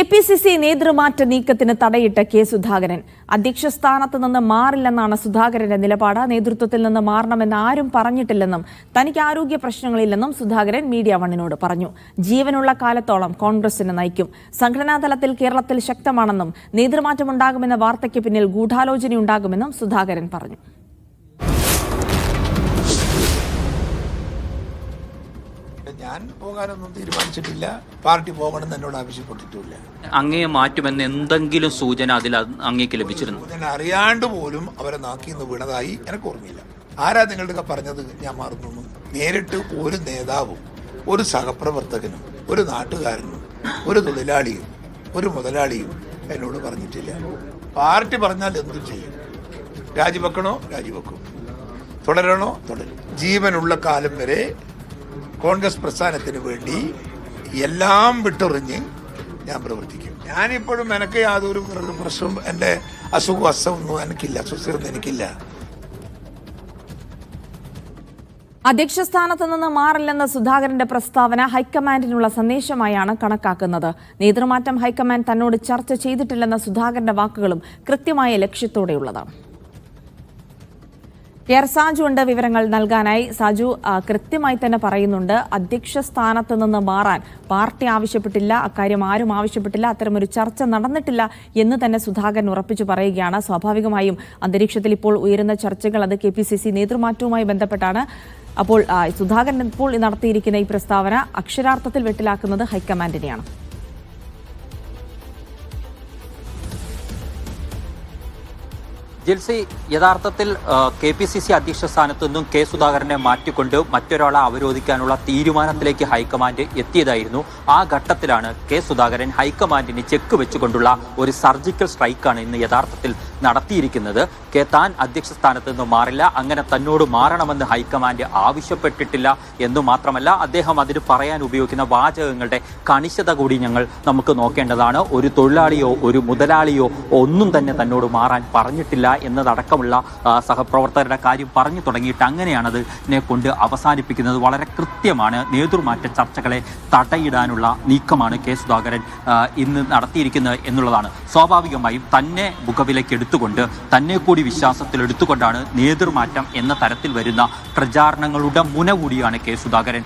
KPCC നേതൃമാറ്റ നീക്കത്തിന് തടയിട്ട K Sudhakaran. അധ്യക്ഷ സ്ഥാനത്ത് നിന്ന് മാറില്ലെന്നാണ് സുധാകരന്റെ നിലപാട്. നേതൃത്വത്തിൽ നിന്ന് മാറണമെന്ന് ആരും പറഞ്ഞിട്ടില്ലെന്നും തനിക്ക് ആരോഗ്യ പ്രശ്നങ്ങളില്ലെന്നും സുധാകരൻ മീഡിയ വണ്ണിനോട് പറഞ്ഞു. ജീവനുള്ള കാലത്തോളം കോൺഗ്രസിനെ നയിക്കും. സംഘടനാ തലത്തിൽ കേരളത്തിൽ ശക്തമാണെന്നും നേതൃമാറ്റമുണ്ടാകുമെന്ന വാർത്തയ്ക്ക് പിന്നിൽ ഗൂഢാലോചനയുണ്ടാകുമെന്നും സുധാകരൻ പറഞ്ഞു. ഞാൻ പോകാനൊന്നും തീരുമാനിച്ചിട്ടില്ല. പാർട്ടി പോകണമെന്ന് എന്നോട് ആവശ്യപ്പെട്ടിട്ടില്ല. അങ്ങയെ മാറ്റുമെന്ന് എന്തെങ്കിലും സൂചന അതിൽ അങ്ങേക്ക് ലഭിച്ചിരുന്നു? ഞാൻ അറിയാണ്ട് പോലും അവരെ നാക്കിന്ന് വീണതായി എനിക്ക് ഓർമ്മയില്ല. ആരാ നിങ്ങളുടെ പറഞ്ഞത് ഞാൻ മറന്നു? നേരിട്ട് ഒരു നേതാവും ഒരു സഹപ്രവർത്തകനും ഒരു നാട്ടുകാരനും ഒരു തൊഴിലാളിയും ഒരു മുതലാളിയും എന്നോട് പറഞ്ഞിട്ടില്ല. പാർട്ടി പറഞ്ഞാൽ എന്തും ചെയ്യും. രാജിവെക്കണോ രാജിവെക്കും, തുടരണോ തുടരും. ജീവനുള്ള കാലം വരെ കോൺഗ്രസ് പ്രസ്ഥാനത്തിന് വേണ്ടി എല്ലാം വിട്ടെറിഞ്ഞ് ഞാൻ പ്രവർത്തിക്കും. ഞാനിപ്പോഴും എനിക്ക് യാതൊരു പ്രശ്നവും, എൻ്റെ അസുഖമൊന്നും എനിക്കില്ല, അസ്വസ്ഥയൊന്നും എനിക്കില്ല. അധ്യക്ഷ സ്ഥാനത്ത് നിന്ന് മാറില്ലെന്ന സുധാകരന്റെ പ്രസ്താവന ഹൈക്കമാൻഡിനുള്ള സന്ദേശമായാണ് കണക്കാക്കുന്നത്. നേതൃമാറ്റം ഹൈക്കമാൻഡ് തന്നോട് ചർച്ച ചെയ്തിട്ടില്ലെന്ന സുധാകരന്റെ വാക്കുകളും കൃത്യമായ ലക്ഷ്യത്തോടെയുള്ളതാണ്. KR സാജു ഉണ്ട് വിവരങ്ങൾ നൽകാനായി. സാജു, കൃത്യമായി തന്നെ പറയുന്നുണ്ട്, അധ്യക്ഷ സ്ഥാനത്ത് നിന്ന് മാറാൻ പാർട്ടി ആവശ്യപ്പെട്ടില്ല, അക്കാര്യം ആരും ആവശ്യപ്പെട്ടില്ല, അത്തരമൊരു ചർച്ച നടന്നിട്ടില്ല എന്ന് തന്നെ സുധാകരൻ ഉറപ്പിച്ചു പറയുകയാണ്. സ്വാഭാവികമായും അന്തരീക്ഷത്തിൽ ഇപ്പോൾ ഉയരുന്ന ചർച്ചകൾ അത് KPCC നേതൃമാറ്റവുമായി ബന്ധപ്പെട്ടാണ്. അപ്പോൾ സുധാകരൻ ഇപ്പോൾ നടത്തിയിരിക്കുന്ന ഈ പ്രസ്താവന അക്ഷരാർത്ഥത്തിൽ വെട്ടിലാക്കുന്നത് ഹൈക്കമാൻഡിനെയാണ്. ജിൽസി, യഥാർത്ഥത്തിൽ KPCC അധ്യക്ഷ സ്ഥാനത്തു നിന്നും കെ സുധാകരനെ മാറ്റിക്കൊണ്ട് മറ്റൊരാളെ അവരോധിക്കാനുള്ള തീരുമാനത്തിലേക്ക് ഹൈക്കമാൻഡ് എത്തിയതായിരുന്നു. ആ ഘട്ടത്തിലാണ് കെ സുധാകരൻ ഹൈക്കമാൻഡിന് ചെക്ക് വെച്ചുകൊണ്ടുള്ള ഒരു സർജിക്കൽ സ്ട്രൈക്കാണ് ഇന്ന് യഥാർത്ഥത്തിൽ നടത്തിയിരിക്കുന്നത്. താൻ അധ്യക്ഷ സ്ഥാനത്ത് നിന്ന് മാറില്ല, അങ്ങനെ തന്നോട് മാറണമെന്ന് ഹൈക്കമാൻഡ് ആവശ്യപ്പെട്ടിട്ടില്ല എന്നു മാത്രമല്ല, അദ്ദേഹം അതിന് പറയാൻ ഉപയോഗിക്കുന്ന വാചകങ്ങളുടെ കണിശത കൂടി നമുക്ക് നോക്കേണ്ടതാണ്. ഒരു തൊഴിലാളിയോ ഒരു മുതലാളിയോ ഒന്നും തന്നെ തന്നോട് മാറാൻ പറഞ്ഞിട്ടില്ല എന്നതടക്കമുള്ള സഹപ്രവർത്തകരുടെ കാര്യം പറഞ്ഞു തുടങ്ങിയിട്ട് അങ്ങനെയാണതിനെ കൊണ്ട് അവസാനിപ്പിക്കുന്നത്. വളരെ കൃത്യമാണ്. നേതൃമാറ്റ ചർച്ചകളെ തടയിടാനുള്ള നീക്കമാണ് കെ സുധാകരൻ ഇന്ന് നടത്തിയിരിക്കുന്നത് എന്നുള്ളതാണ്. സ്വാഭാവികമായും തന്നെ മുഖവിലേക്ക് എടുത്തുകൊണ്ട് തന്നെ കൂടി വിശ്വാസത്തിലെടുത്തുകൊണ്ടാണ് നേതൃമാറ്റം എന്ന തരത്തിൽ വരുന്ന പ്രചാരണങ്ങളുടെ മുന കൂടിയാണ് കെ സുധാകരൻ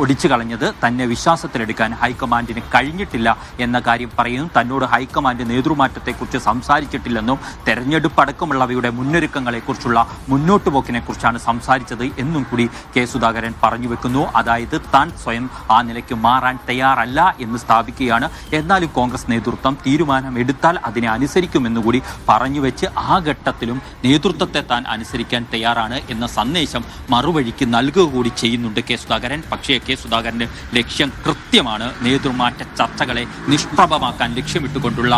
ഒടിച്ചു കളഞ്ഞത്. തന്നെ വിശ്വാസത്തിലെടുക്കാൻ ഹൈക്കമാൻഡിന് കഴിഞ്ഞിട്ടില്ല എന്ന കാര്യം പറയുന്നു. തന്നോട് ഹൈക്കമാൻഡ് നേതൃമാറ്റത്തെക്കുറിച്ച് സംസാരിച്ചിട്ടില്ലെന്നും തെരഞ്ഞെടുപ്പ് അടക്കമുള്ളവയുടെ മുന്നൊരുക്കങ്ങളെക്കുറിച്ചുള്ള മുന്നോട്ട് പോക്കിനെക്കുറിച്ചാണ് സംസാരിച്ചത് എന്നും കൂടി കെ സുധാകരൻ പറഞ്ഞു വെക്കുന്നു. അതായത് താൻ സ്വയം ആ നിലയ്ക്ക് മാറാൻ തയ്യാറല്ല എന്ന് സ്ഥാപിക്കുകയാണ്. എന്നാലും കോൺഗ്രസ് നേതൃത്വം തീരുമാനം എടുത്താൽ അതിനെ അനുസരിക്കുമെന്നുകൂടി പറഞ്ഞു വെച്ച് ആ ഘട്ടത്തിലും നേതൃത്വത്തെ താൻ അനുസരിക്കാൻ തയ്യാറാണ് എന്ന സന്ദേശം മറുവഴിക്ക് നൽകുക കൂടി ചെയ്യുന്നുണ്ട് കെ സുധാകരൻ. പക്ഷേ കെ സുധാകരന്റെ ലക്ഷ്യം കൃത്യമാണ്. നേതൃമാറ്റ ചർച്ചകളെ നിഷ്പ്രഭമാക്കാൻ ലക്ഷ്യമിട്ടുകൊണ്ടുള്ള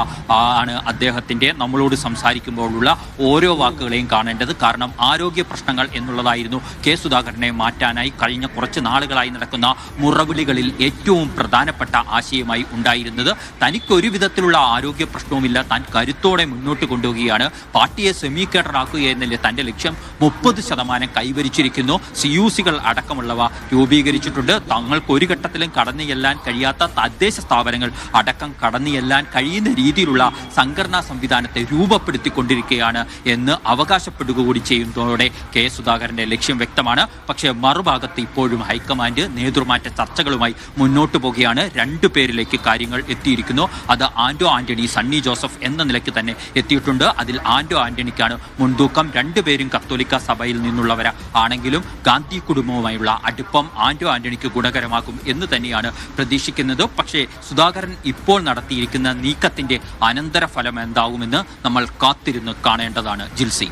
ആണ് അദ്ദേഹത്തിന്റെ നമ്മളോട് സംസാരിക്കുമ്പോഴുള്ള ഓരോ വാക്കുകളെയും കാണേണ്ടത്. കാരണം ആരോഗ്യ പ്രശ്നങ്ങൾ എന്നുള്ളതായിരുന്നു കെ സുധാകരനെ മാറ്റാനായി കഴിഞ്ഞ കുറച്ച് നാളുകളായി നടക്കുന്ന മുറവിളികളിൽ ഏറ്റവും പ്രധാനപ്പെട്ട ആശയമായി ഉണ്ടായിരുന്നത്. തനിക്കൊരു വിധത്തിലുള്ള ആരോഗ്യ പ്രശ്നവുമില്ല, താൻ കരുത്തോടെ മുന്നോട്ട് കൊണ്ടുപോവുകയാണ്, പാർട്ടിയെ സെമി കേഡറാക്കുക എന്നല്ലേ തന്റെ ലക്ഷ്യം. 30% കൈവരിച്ചിരിക്കുന്നു. CUCകൾ അടക്കമുള്ളവ രൂപീകരിച്ചിട്ടുണ്ട്. തങ്ങൾക്ക് ഒരു ഘട്ടത്തിലും കടന്നു ചെല്ലാൻ കഴിയാത്ത തദ്ദേശ സ്ഥാപനങ്ങൾ അടക്കം കടന്നു ചെല്ലാൻ കഴിയുന്ന രീതിയിലുള്ള സംഘടനാ സംവിധാനത്തെ രൂപപ്പെടുത്തിക്കൊണ്ടിരിക്കുകയാണ് എന്ന് അവകാശപ്പെടുക കൂടി ചെയ്യുന്നതോടെ കെ സുധാകരന്റെ ലക്ഷ്യം വ്യക്തമാണ്. പക്ഷേ മറുഭാഗത്ത് ഇപ്പോഴും ഹൈക്കമാൻഡ് നേതൃമാറ്റ ചർച്ചകളുമായി മുന്നോട്ട് പോകുകയാണ്. 2 പേരിലേക്ക് കാര്യങ്ങൾ എത്തിയിരിക്കുന്നു. അത് ആന്റോ ആന്റണി, സണ്ണി ജോസഫ് എന്ന നിലയ്ക്ക് തന്നെ എത്തിയിട്ടുണ്ട്. അതിൽ ആന്റോ ആന്റണിക്കാണ് മുൻതൂക്കം. 2 പേരും കത്തോലിക്ക സഭയിൽ നിന്നുള്ളവരാ ആണെങ്കിലും ഗാന്ധി കുടുംബവുമായുള്ള അടുപ്പം ആന്റോ ആന്റണിക്ക് ഗുണകരമാകും എന്ന് തന്നെയാണ് പ്രതീക്ഷിക്കുന്നത്. പക്ഷേ സുധാകരൻ ഇപ്പോൾ നടത്തിയിരിക്കുന്ന നീക്കത്തിന്റെ അനന്തരഫലം എന്താകുമെന്ന് നമ്മൾ കാത്തിരുന്ന് കാണേണ്ടതാണ് ജിൽസി.